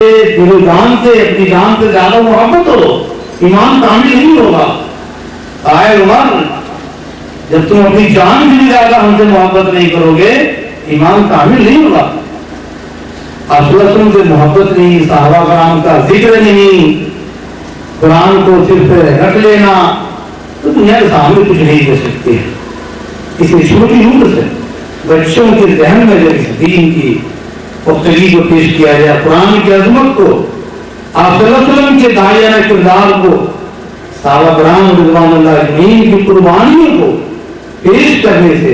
दिलो जान से, अपनी जान से ज्यादा मोहब्बत हो, ईमान कामिल नहीं होगा। आए उमर, जब तुम अपनी जान से ज्यादा हमसे मोहब्बत नहीं करोगे, ईमान कामिल नहीं होगा। असलसुन से मोहब्बत नहीं, साहबा कराम का जिक्र नहीं, कुरान को सिर्फ रट लेना, तो दुनिया के सामने कुछ नहीं कर सकती है। इसे छोटी उम्र से बच्चों के जहन में जब इस दीन की पुख्तगी को पेश किया गया, कुरान की अजमत को, आप सल्लल्लाहु अलैहि वसल्लम के दायाना किरदार को, साहबा कराम रिज़वानुल्लाह अजमईन की कुर्बानियों को पेश करने से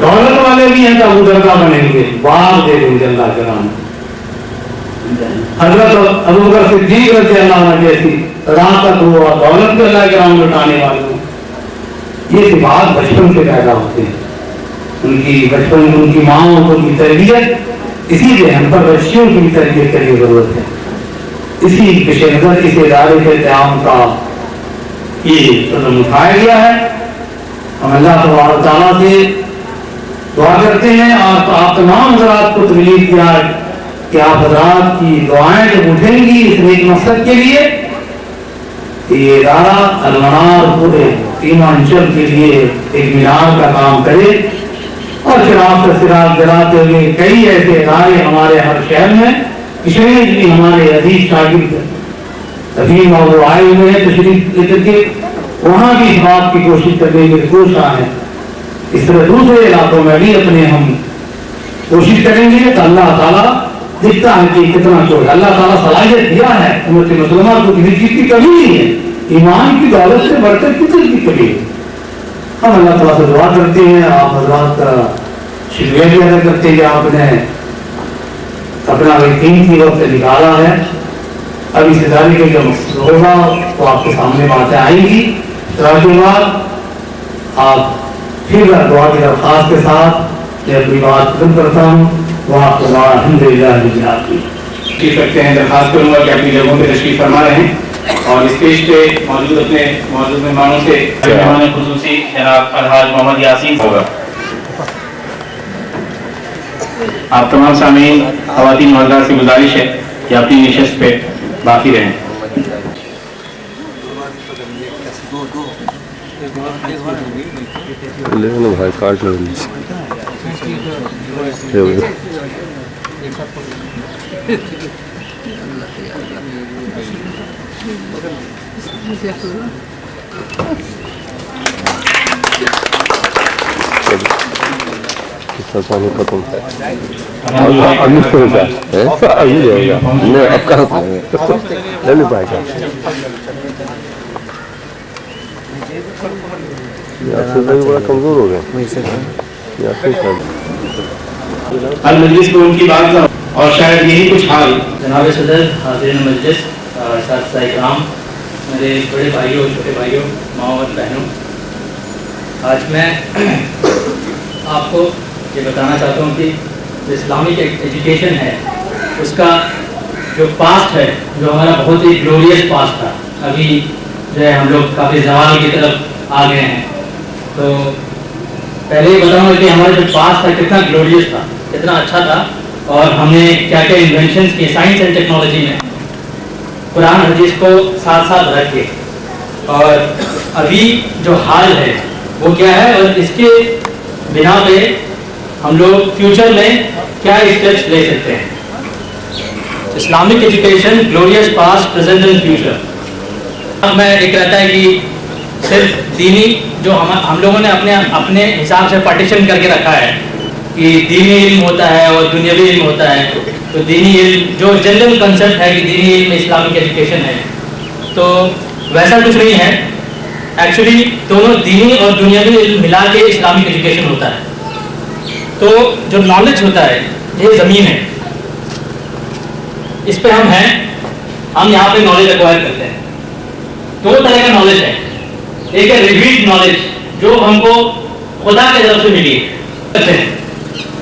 दौलत वाले भी हैं अबू दरदा बनेंगे, बाग दे देंगे अल्लाह के नाम। हजरत अबू बकर सिद्दीक रज़ियल्लाहु अन्हु जैसी सदाकत हो और दौलत को अल्लाह के नाम लुटाने वालों, ये सिफात बचपन से पैदा होते हैं। उनकी बचपन में उनकी माओ को की तरबियत, इसीलिए हम पर बच्चियों की तरबियत करने की जरूरत है। इसी पेश नजर इस इदारे के क़याम का ये कदम उठाया गया है। हम अल्लाह तबारक तआला से दुआ करते हैं और आप तमाम हज़रात को तकलीफ दिया कि आप हज़रात की दुआएं जब उठेंगी इस नेक मकसद के लिए, ये इदारा अल-मनार पूरे सीमांचल के लिए एक मीनार का काम करे और चिराग से चिराग जलाते हुए कई ऐसे इदारे हमारे हर शहर में, किशोर भी हमारे अजीज शागिर्द तभी वो आए हुए हैं तशरीफ लेकर के, वहाँ भी इस बात की कोशिश करने की कोशिश है। इस तरह दूसरे इलाकों में भी अपने हम कोशिश करेंगे तो अल्लाह ताला दिखता है कि कितना चोर अल्लाह ताला सलाहियत दिया है। उम्मत मुसलमान को किसी चीज की कमी नहीं है, ईमान की दौलत से बढ़कर किसी चीज की कमी है। हम अल्लाह ताला से दुआ करते हैं, आप हज़रात का शुक्रिया भी अदा करते हैं कि आपने अपना कीमती वक्त निकाला है। अब इस इदारे के जो मकसद होगा तो आपके सामने बातें आएंगी। इसके बाद आप फिर दुआ की दरख्वास्त के साथ मैं अपनी बात खत्म करता हूँ। वहाँ अल्हम्दुलिल्लाह की सकते हैं, दरख्वास्त करूँगा कि अपनी जगहों पर तशरीफ फरमा रहे हैं और स्टेज पे मौजूद अपने मौजूद मेहमानों से मेहमान खुसूसी जनाब अलहाज मोहम्मद यासीन होगा। आप तमाम सामीन ख़वातीन हज़रात से गुजारिश है कि अपनी निशस्त पे बाकी रहें। भाई काट लो पानी खत्म अभी जाएगा नहीं अब कहाँ से ले पाएगा बड़ा कमजोर हो गए अल मजलिस को उनकी बात और शायद यही कुछ हाल। जनाब सदर, हाज़िरीन मजलिस, साथ इकराम, मेरे बड़े भाइयों और छोटे भाइयों, माओ और बहनों, आज मैं आपको ये बताना चाहता हूँ कि इस्लामिक एजुकेशन है उसका जो पास्ट है, जो हमारा बहुत ही ग्लोरियस पास्ट था, अभी जो है हम लोग काफ़ी ज़वाल की तरफ आ गए हैं। तो पहले ही बताऊँगा कि हमारा जो पास्ट था कितना ग्लोरियस था, कितना अच्छा था और हमने क्या क्या इन्वेंशंस किए साइंस एंड टेक्नोलॉजी में, कुरान हदीस को साथ साथ रख के। और अभी जो हाल है वो क्या है और इसके बिना पे हम लोग फ्यूचर में क्या स्टेप्स ले सकते हैं। Islamic education glorious past, present and future. मैं एक रहता है कि सिर्फ दीनी जो हम लोगों ने अपने हिसाब से पार्टीशन करके रखा है कि दीनी इल्म होता है और दुनियावी इल्म होता है। तो दीनी इल्म जो जनरल कंसेप्ट है कि दीनी इल्म इस्लामिक एजुकेशन है, तो वैसा कुछ नहीं है। एक्चुअली दोनों दीनी और दुनियावी इल्म मिला के इस्लामिक एजुकेशन होता है। तो जो नॉलेज होता है ये ज़मीन है, इस पे हम हैं, हम यहाँ पे नॉलेज एक्वायर करते हैं। दो तरह का नॉलेज है, एक है रिवील्ड नॉलेज जो हमको खुदा की तरफ से मिली है,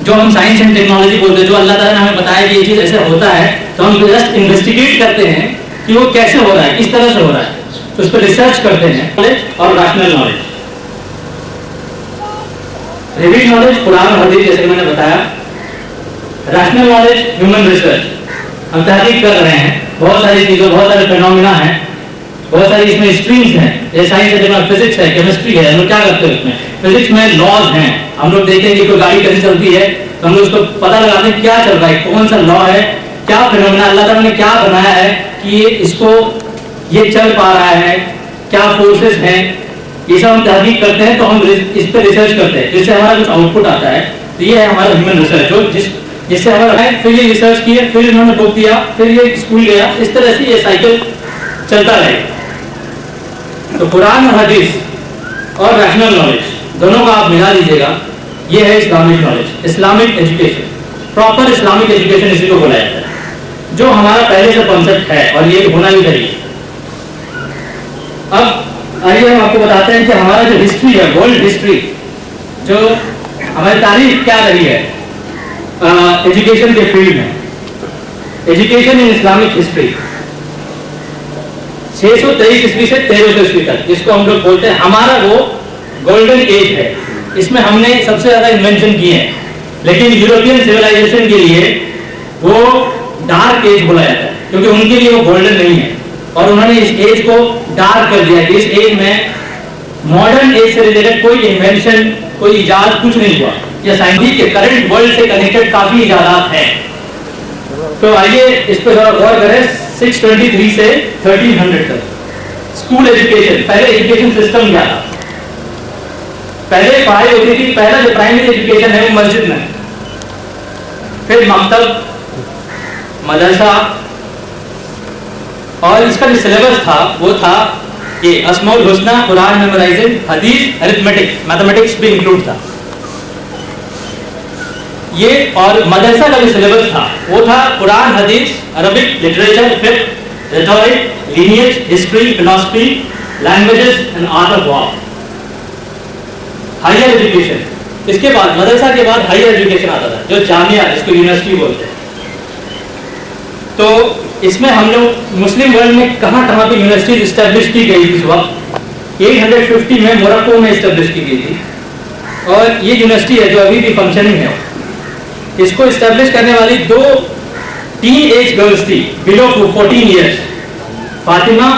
जो हम साइंस एंड टेक्नोलॉजी बोलते हैं, जो अल्लाह ताला ने हमें बताया कि ये चीज़ ऐसे होता है, तो हम जस्ट इन्वेस्टिगेट करते हैं कि वो कैसे हो रहा है, किस तरह से हो रहा है, तो उस पर रिसर्च करते हैं। नॉलेज और rational knowledge. Revealed knowledge Quran और हदीस जैसे मैंने बताया, रैशनल नॉलेज ह्यूमन रिसर्च, हम तहकीक कर रहे हैं, बहुत सारी चीज़ों, बहुत सारे फिनोमिना हैं, बहुत सारी इसमें स्ट्रीम्स हैं, जैसे साइंस है, फिजिक्स है, केमिस्ट्री है। हम लोग क्या करते हैं इसमें? फिजिक्स में लॉज हैं, हम लोग देखेंगे कोई गाड़ी कैसे चलती है तो हम लोग उसको पता लगाते हैं क्या चल रहा है, कौन सा लॉ है, क्या फिनोमिना अल्लाह ताला ने क्या बनाया है कि ये चल पा रहा है, क्या फोर्सेस हैं, ये सब हम तहकीक करते हैं। तो हम इस पर रिसर्च करते हैं, जिससे हमारा कुछ आउटपुट आता है। तो ये है हमारा ह्यूमन रिसर्च, जो जिससे हमारा है। फिर ये रिसर्च किया, फिर इन्होंने बुक दिया, फिर ये स्कूल गया, इस तरह से ये साइकिल चलता रहेगा। तो कुरान और हदीस और रैशनल नॉलेज दोनों का आप मिला लीजिएगा, ये है Islamic knowledge, Islamic education. Proper Islamic education इसी को बोला जाता है, जो हमारा पहले से कॉन्सेप्ट है और ये होना भी चाहिए। अब आइए हम आपको बताते हैं कि हमारा जो हिस्ट्री है, वर्ल्ड हिस्ट्री, जो हमारी तारीख क्या रही है एजुकेशन के फील्ड में। एजुकेशन इन इस्लामिक हिस्ट्री 623 ईस्वी से 1300 ईस्वी तक, जिसको हम लोग बोलते हैं हमारा वो गोल्डन एज है। इसमें हमने सबसे ज्यादा इन्वेंशन किए हैं, लेकिन यूरोपियन सिविलाइजेशन के लिए वो डार्क एज बोला जाता है, क्योंकि उनके लिए वो गोल्डन नहीं है। और उन्होंने इस एज को डार्क कर दिया कि इस एज में मॉडर्न एज से रिलेटेड कोई इन्वेंशन, कोई इजाद कुछ नहीं हुआ। या साइंटिफिक के करंट वर्ल्ड से कनेक्टेड काफी इजादात हैं। तो आइए इस पर थोड़ा गौर करें। 623 से 1300 तक स्कूल एजुकेशन, पहले एजुकेशन सिस्टम क्या था? पहले पढ़ाई होती थी, पहला जो प्राइमरी एजुकेशन है वो मस्जिद में, फिर मकतब, मदरसा, और इसका जो सिलेबस था वो था ये अस्माउल हुस्ना, कुरान मेमोराइजिंग, हदीस, अरिथमेटिक्स, मैथमेटिक्स भी इंक्लूड था ये। और मदरसा का जो सिलेबस था वो था कुरान, हदीस, अरबिक, लिटरेचर, फिक्ह, rhetoric, lineage, history, philosophy, languages and art of war. Higher education, इसके बाद मदरसा के बाद हायर एजुकेशन आता था, जो जामिया, जिसको यूनिवर्सिटी बोलते हैं। तो इसमें हम लोग मुस्लिम वर्ल्ड में कहाँ कहाँ पे यूनिवर्सिटीज इस्टेब्लिश की गई थी इस वक्त? 850 में मोरक्को में इस्टेब्लिश की गई थी, और ये यूनिवर्सिटी है जो अभी भी फंक्शनिंग है। इसको इस्टेब्लिश करने वाली 2 टीन एज गर्ल्स थी बिलो 14 ईयर्स, फातिमा।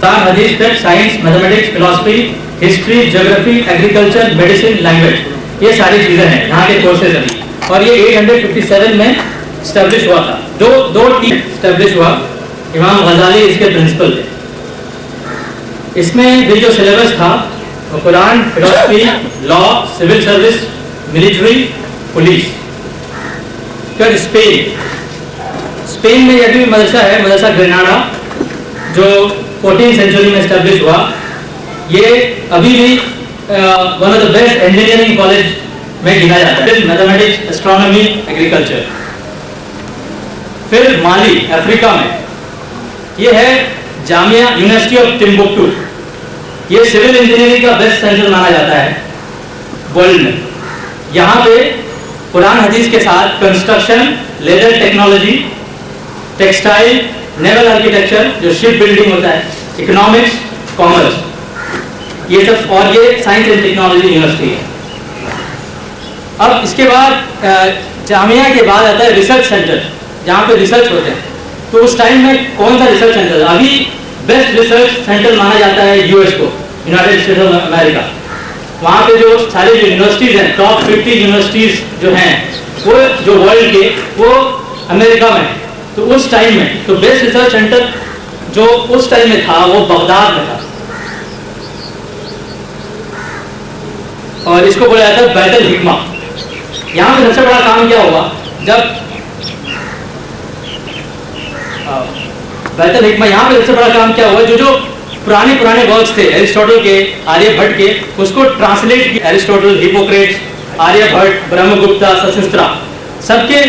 हदीस, फिक्ह, science, mathematics, philosophy, history, geography, agriculture, medicine, language, ये सारी चीजें हैं यहाँ के कोर्सेज अभी। और ये 857 में स्टैब्लिश हुआ था। दो टीम स्टैब्लिश हुआ, इमाम गजाली इसके प्रिंसिपल थे। इसमें भी जो सिलेबस था वो कुरान, philosophy, law, civil service, military, police. फिर स्पेन में यह भी मदरसा है, मदरसा ग्रेनाडा, जो 14th सेंचुरी में स्टैब्लिश हुआ। ये अभी भी one of the best engineering college में गिना जाता है, मैथमेटिक्स, एस्ट्रोनॉमी, एग्रीकल्चर। फिर माली, अफ्रीका में, ये है जामिया यूनिवर्सिटी ऑफ टिम्बुक्टू। ये सिविल इंजीनियरिंग का बेस्ट सेंटर माना जाता है वर्ल्ड में। यहाँ पे कुरान हदीस के साथ construction, leather technology, textile, naval architecture, जो शिप बिल्डिंग होता है, इकोनॉमिक्स, कॉमर्स, ये सब, और ये साइंस एंड टेक्नोलॉजी यूनिवर्सिटी है। अब इसके बाद जामिया के बाद आता है रिसर्च सेंटर, जहाँ पे रिसर्च होते हैं। तो उस टाइम में कौन सा रिसर्च सेंटर? अभी बेस्ट रिसर्च सेंटर माना जाता है यूएस को, यूनाइटेड स्टेट्स ऑफ अमेरिका। वहाँ पे जो सारे जो यूनिवर्सिटीज हैं, टॉप 50 यूनिवर्सिटीज जो हैं वो जो वर्ल्ड के, वो अमेरिका में। तो उस टाइम में तो बेस्ट रिसर्च सेंटर जो उस टाइम में था वो बगदाद में था, और इसको बोला जाता है बैतुल हिकमा। यहाँ पे सबसे बड़ा काम क्या हुआ? जब बैतुल हिकमा, यहाँ पे सबसे बड़ा काम क्या हुआ? जो पुराने वर्क्स थे एरिस्टोटल के, आर्यभट्ट के, उसको ट्रांसलेट किया। एरिस्टोटल, हिपोक्रेट्स, आर्यभट्ट, ब्रह्मगुप्ता, सशस्त्रा, सबके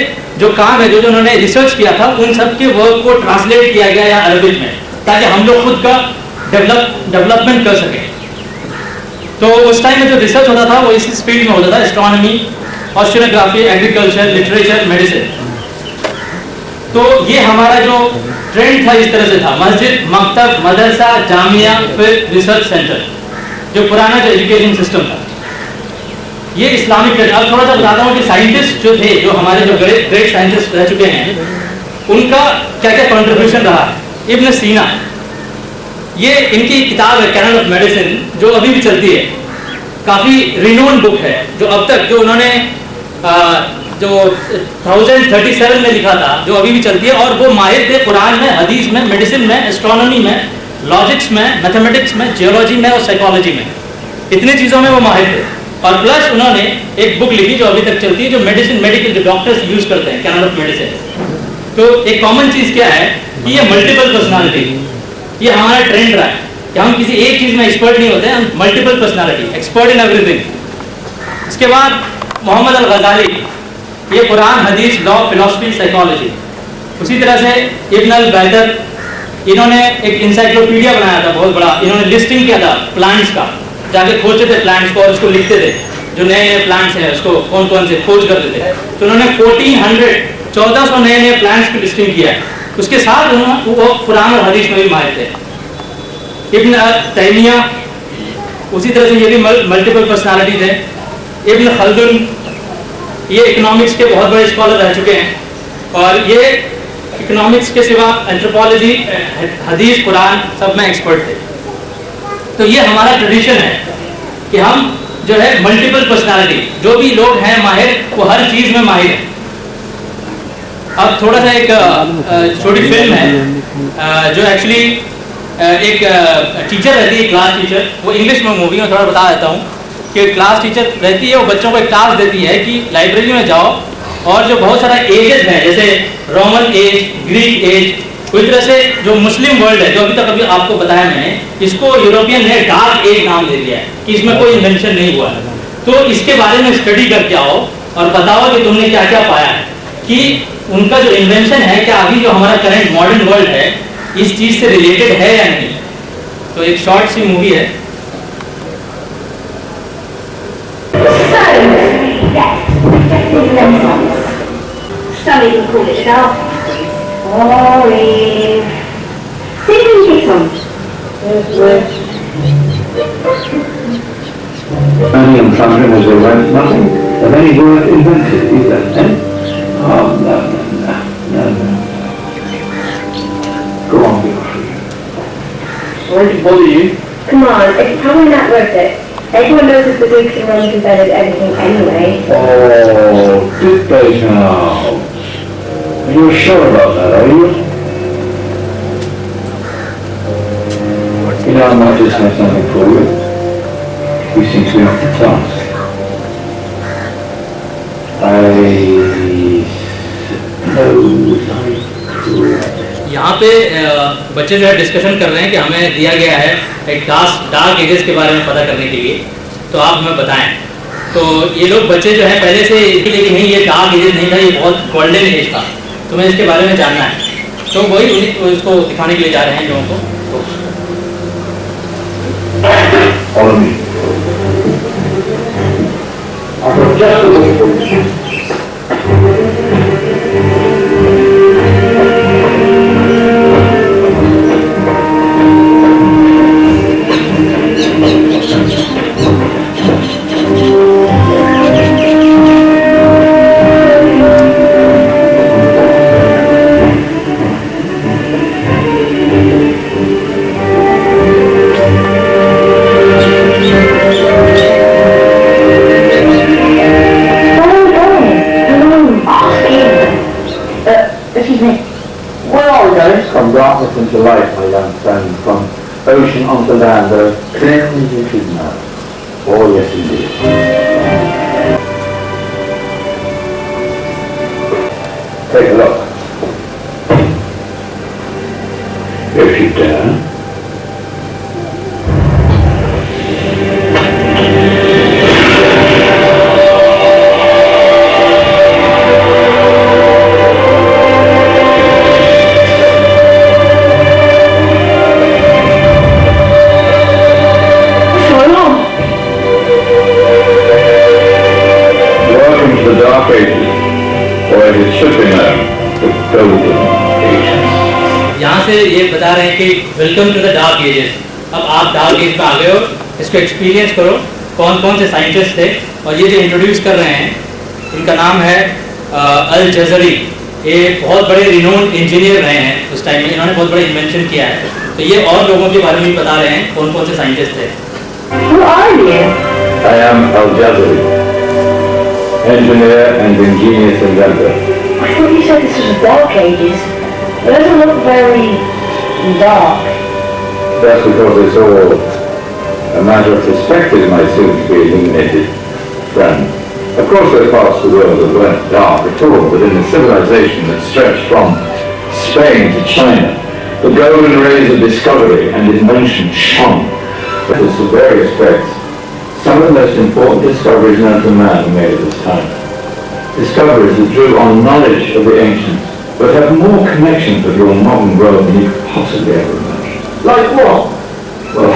जो काम है, जो उन्होंने रिसर्च किया था, उन सबके वर्क को ट्रांसलेट किया गया या अरबिक में, ताकि हम लोग खुद का डेवलपमेंट कर सकें। तो उस टाइम में जो रिसर्च होता था वो इस फील्ड में होता था, एस्ट्रोनॉमी, ओशियोनोग्राफी, एग्रीकल्चर, लिटरेचर, मेडिसिन। तो ये हमारा जो ट्रेंड था इस तरह से था, मस्जिद, मकतब, मदरसा, जामिया, फिर रिसर्च सेंटर, जो पुराना जो एजुकेशन सिस्टम था। ये इस्लामिक ट्रेडिशन। अब थोड़ा सा बताता हूँ कि साइंटिस्ट जो थे, जो हमारे जो ग्रेट साइंटिस्ट रह चुके हैं, उनका क्या क्या कंट्रीब्यूशन रहा। इब्न सीना, ये इनकी किताब है कैनन ऑफ मेडिसिन, जो अभी भी चलती है, काफ़ी रिनोन बुक है, जो अब तक जो उन्होंने जो 1037 में लिखा था, जो अभी भी चलती है। और वो माहिर थे कुरान में, हदीस में, मेडिसिन में, एस्ट्रोनॉमी में, लॉजिक्स में, मैथमेटिक्स में, जियोलॉजी में और साइकोलॉजी में, इतनी चीज़ों में वो माहिर थे। और प्लस उन्होंने एक बुक लिखी जो अभी तक चलती है, जो मेडिकल जो डॉक्टर्स यूज करते हैं, कैनन ऑफ मेडिसिन। तो एक कॉमन चीज़ क्या है कि ये मल्टीपल पर्सनालिटी, ये हमारा ट्रेंड रहा है कि हम किसी एक चीज़ में एक्सपर्ट नहीं होते, हम multiple personality, expert in everything. इसके बाद मोहम्मद अल गज़ाली, ये कुरान, हदीस, लॉ, फिलॉसफी, साइकोलॉजी। उसी तरह से इब्न अल बैदर, इन्होंने एक इंसाइक्लोपीडिया बनाया था बहुत बड़ा, इन्होंने लिस्टिंग किया था प्लांट्स का, जाके खोजते थे प्लांट्स को और उसको लिखते थे, जो नए नए प्लांट्स हैं उसको कौन कौन से खोज करते थे। तो उन्होंने 1400 नए प्लांट्स की लिस्टिंग किया है। उसके साथ उन्होंने वो कुरान और हदीस में भी माहिर थे। इब्न तैमिया, उसी तरह से ये भी मल्टीपल पर्सनालिटी थे। इब्न खल्दुन, ये इकोनॉमिक्स के बहुत बड़े स्कॉलर रह चुके हैं और ये इकोनॉमिक्स के सिवा एंथ्रोपोलॉजी, हदीस, कुरान सब में एक्सपर्ट थे। तो ये हमारा ट्रेडिशन है कि हम जो है मल्टीपल पर्सनालिटी, जो भी लोग हैं माहिर, वो हर चीज़ में माहिर हैं। अब थोड़ा सा एक छोटी फिल्म है जो एक्चुअली एक टीचर रहती है, क्लास टीचर, वो इंग्लिश में मूवी में थोड़ा बता देता हूँ कि क्लास टीचर रहती है, वो बच्चों को एक टास्क देती है कि लाइब्रेरी में जाओ और जो बहुत सारा एजेस हैं, जैसे रोमन एज, ग्रीक एज, उस तरह से जो मुस्लिम वर्ल्ड है, जो अभी तक अभी आपको बताया मैंने, इसको यूरोपियन ने डार्क एज नाम दे दिया है कि इसमें कोई इन्वेंशन नहीं हुआ है। तो इसके बारे में स्टडी करके आओ और बताओ कि तुमने क्या क्या पाया है, कि उनका जो इन्वेंशन है, क्या अभी जो हमारा करंट मॉडर्न वर्ल्ड है इस चीज़ से रिलेटेड है या नहीं। तो एक शॉर्ट सी मूवी है। Some even call it sharp. Boring. See if you can get some. Only on something as a right, nothing of any word invented either, eh? Oh, no. Go on, be free. Sorry to bother you. Come on, it's probably not worth it. Everyone knows that the Greeks and Romans invented everything anyway. Oh, did they now? Are you sure about that, are you? You know, I might just have something for you. You seem to be off the task. यहाँ पे बच्चे जो है discussion कर रहे हैं कि हमें दिया गया है एक टास्क डार्क एजेस के बारे में पता करने के लिए, तो आप हमें बताएं। तो ये लोग बच्चे जो है पहले से इसके लिए कि नहीं ये डार्क एजेस नहीं था, ये बहुत गोल्डन एज था, तुम्हें इसके बारे में जानना है। तो वही उसको दिखाने के लिए जा रहे हैं लोगों को। From darkness into light, my young friend, from ocean onto land, there are things you should know. Oh yes indeed. Take a look. If you dare. यहाँ से ये बता रहे हैं कि welcome to the dark ages. अब आप dark as में आ गए हो, इसको एक्सपीरियंस करो। कौन कौन से साइंटिस्ट थे और ये जो इंट्रोड्यूस कर रहे हैं इनका नाम है अल जज़री। ये बहुत बड़े रिनोन्ड इंजीनियर रहे हैं उस टाइम में, इन्होंने बहुत बड़ा इन्वेंशन किया है। तो ये और लोगों के बारे में भी बता रहे हैं कौन कौन से साइंटिस्ट थे। Who are you? I am Al Jazari, engineer and ingenious inventor. I thought you said this was the Dark Ages. It doesn't look very dark. That's because it's all a matter of perspective, my soon-to-be illuminated friend. Of course, there are parts of the world that weren't dark at all, but in a civilization that stretched from Spain to China, the golden rays of discovery and invention shone. But in various respects, some of the most important discoveries known to man were made at this time. Discoveries that drew on knowledge of the ancients, but have more connections with your modern world than you could possibly ever imagine. Like what? Well,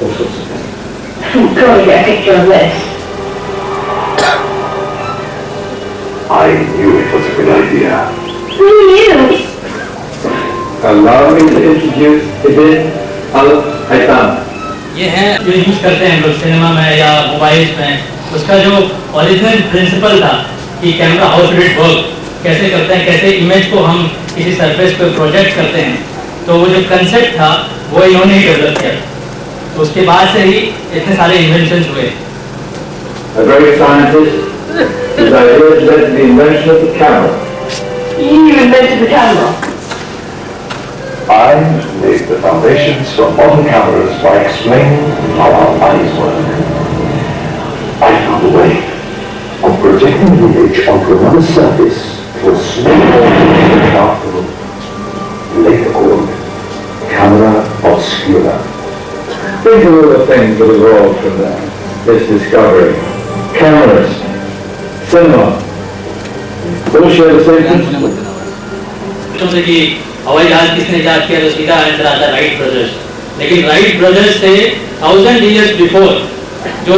all sorts of things. Go and get a picture of this. I knew it was a good idea. Who are you? Allow me to introduce Ibn al-Haytham. ये हैं जो use करते हैं लोग cinema में या mobiles में, उसका जो ओरिजिनल प्रिंसिपल था कि camera how should it work, कैसे करते हैं, कैसे इमेज को हम किसी सरफेस पे प्रोजेक्ट करते हैं, तो वो जो कंसेप्ट था वो इन्होंने ही डेवलप किया। तो उसके बाद से ही इतने सारे इन्वेंशंस हुए। A great scientist, his ideas led to the invention of the camera. You invented the camera. I laid the foundations for modern cameras by explaining how our eyes work. I found a way of projecting the image onto another surface to a small dark room, later called camera obscura. Think of all the things that evolved from there. This discovery. Cameras, cinema, all share the same principle. जैसे कि हवाई जहाज किसने इजाद किया, तो सीधा answer आता है राइट ब्रदर्स। लेकिन राइट ब्रदर्स से 1000 years बिफोर जो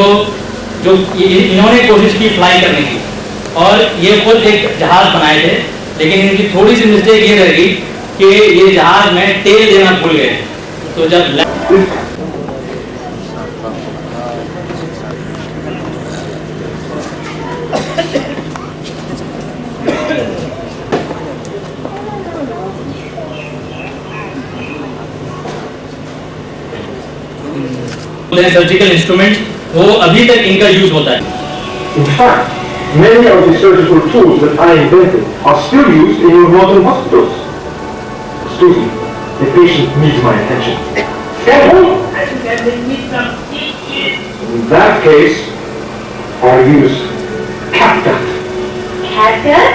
इन्होंने कोशिश की फ्लाई करने की, और ये खुद एक जहाज बनाए थे, लेकिन इनकी थोड़ी सी मिस्टेक ये रह गई कि ये जहाज में तेल देना भूल गए। तो जब सर्जिकल इंस्ट्रूमेंट, वो अभी तक इनका यूज होता है। In fact, many of the surgical tools that I invented are still used in your modern hospitals. Excuse me, the patient needs my attention. In that case, I use catgut Catgut?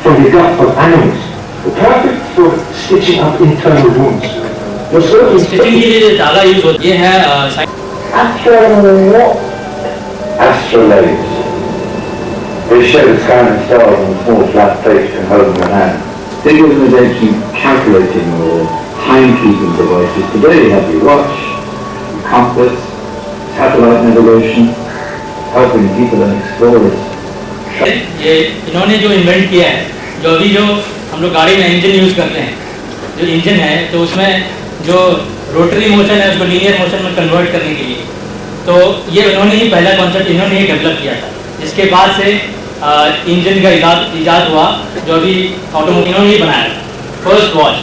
from the gut of animals, perfect for stitching up internal wounds. The surgeon stitching के लिए ज़्यादा use होती है astrolabes. They show the sky and stars on a small flat plate and hold in your hand. Think of them as ancient calculating or timekeeping devices. Today you have your watch, your compass, satellite navigation, helping people and explorers. ये इन्होंने जो invent किया है, जो अभी जो हम लोग गाड़ी में इंजन यूज करते हैं, जो इंजन है तो उसमें जो रोटरी मोशन है उसको लीनियर मोशन में कन्वर्ट करने के लिए, तो ये उन्होंने ही पहला कॉन्सेप्ट इन्होंने ही डेवलप किया था, जिसके बाद से इंजन का इजाद हुआ, जो अभी ऑटोमोबाइल इन्होंने ही बनाया था, first watch.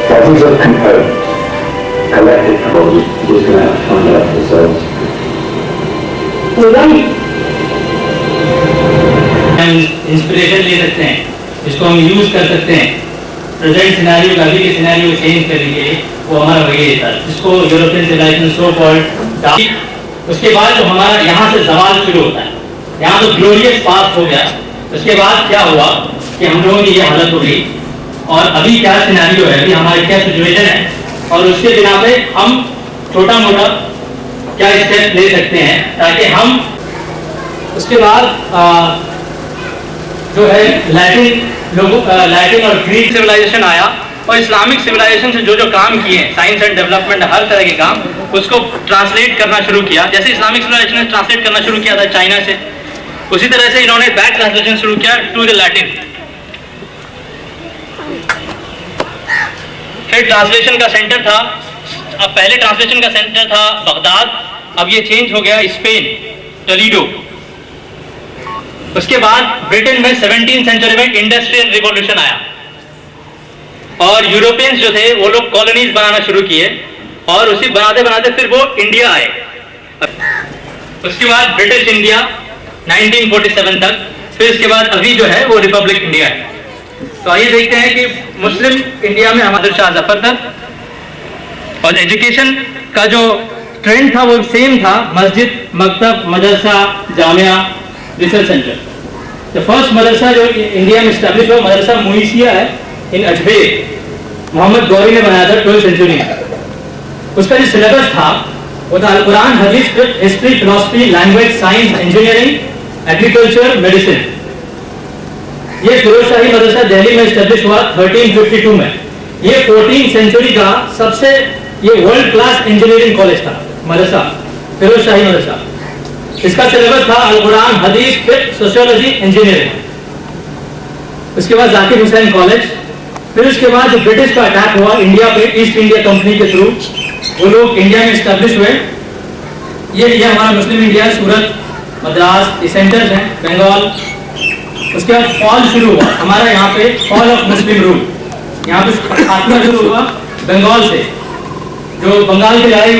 Dozens of components collected from just going to find out themselves. Inspiration ले सकते हैं, इसको हम यूज कर सकते हैं प्रेजेंट सिनेरियो का, अभी के सिनेरियो को चेंज करने के लिए, वो हमारा वही था, जिसको यूरोपियन सिविलाइजेशन सो कॉल्ड। उसके बाद जो हमारा यहाँ से सवाल शुरू होता है, यहाँ तो ग्लोरियस पास्ट हो गया, उसके बाद क्या हुआ कि हम लोगों की ये हालत हो गई, और अभी क्या सिनेरियो है, अभी हमारी क्या सिचुएशन है, और उसके बिना पे हम छोटा मोटा क्या स्टेप ले सकते हैं ताकि हम उसके बाद जो है लैटिन और ग्रीक सिविलाइजेशन आया, और इस्लामिक सिविलाइजेशन से जो जो काम किए साइंस एंड डेवलपमेंट हर तरह के काम, उसको ट्रांसलेट करना शुरू किया। जैसे इस्लामिक सिविलाइजेशन ने ट्रांसलेट करना शुरू किया था चाइना से, उसी तरह से इन्होंने बैक ट्रांसलेशन शुरू किया टू द लैटिन। फिर ट्रांसलेशन का सेंटर था, अब पहले ट्रांसलेशन का सेंटर था बगदाद, अब ये चेंज हो गया स्पेन, टोलेडो। उसके बाद ब्रिटेन में 17वीं सेंचुरी में इंडस्ट्रियल रिवॉल्यूशन आया और यूरोपियंस जो थे वो लोग कॉलोनीज बनाना शुरू किए और उसी बनाते बनाते फिर वो इंडिया आए। उसके बाद ब्रिटिश इंडिया 1947 तक, फिर इसके बाद अभी जो है वो रिपब्लिक इंडिया है। तो आइए देखते हैं कि मुस्लिम इंडिया में हमारे शाह जफर तक और एजुकेशन का जो ट्रेंड था वो सेम था, मस्जिद, मकतब, मदरसा, जामिया, रिसर्च सेंटर। द फर्स्ट मदरसा जो इंडिया में स्टैब्लिश हुआ मदरसा मुइसिया है इन अजमेर, मोहम्मद गौरी ने बनाया था 12वीं सेंचुरी में। उसका जो सिलेबस था वो था कुरान, हदीस, history, philosophy, language, science, engineering, agriculture, medicine. ये फिरोजशाही मदरसा दिल्ली में स्टैब्लिश हुआ 1352 में। ये 14वीं सेंचुरी का सबसे ये वर्ल्ड क्लास इंजीनियरिंग कॉलेज था, मदरसा, फिरोजशाही मदरसा। इसका सिलेबस था अल कुरान, हदीस, फिक्ह, सोशियोलॉजी, इंजीनियरिंग। उसके बाद जाकिर हुसैन कॉलेज। फिर उसके बाद जो ब्रिटिश का अटैक हुआ इंडिया पे ईस्ट इंडिया कंपनी के थ्रू, वो लोग इंडिया में स्टैब्लिश हुए। ये हमारा मुस्लिम इंडिया, सूरत, मद्रास, ये सेंटर्स हैं, बंगाल। उसके बाद फॉल शुरू हुआ हमारा यहाँ पे, फॉल ऑफ मुस्लिम रूल। यहाँ पे खात्मा शुरू हुआ बंगाल से, जो बंगाल की लड़ाई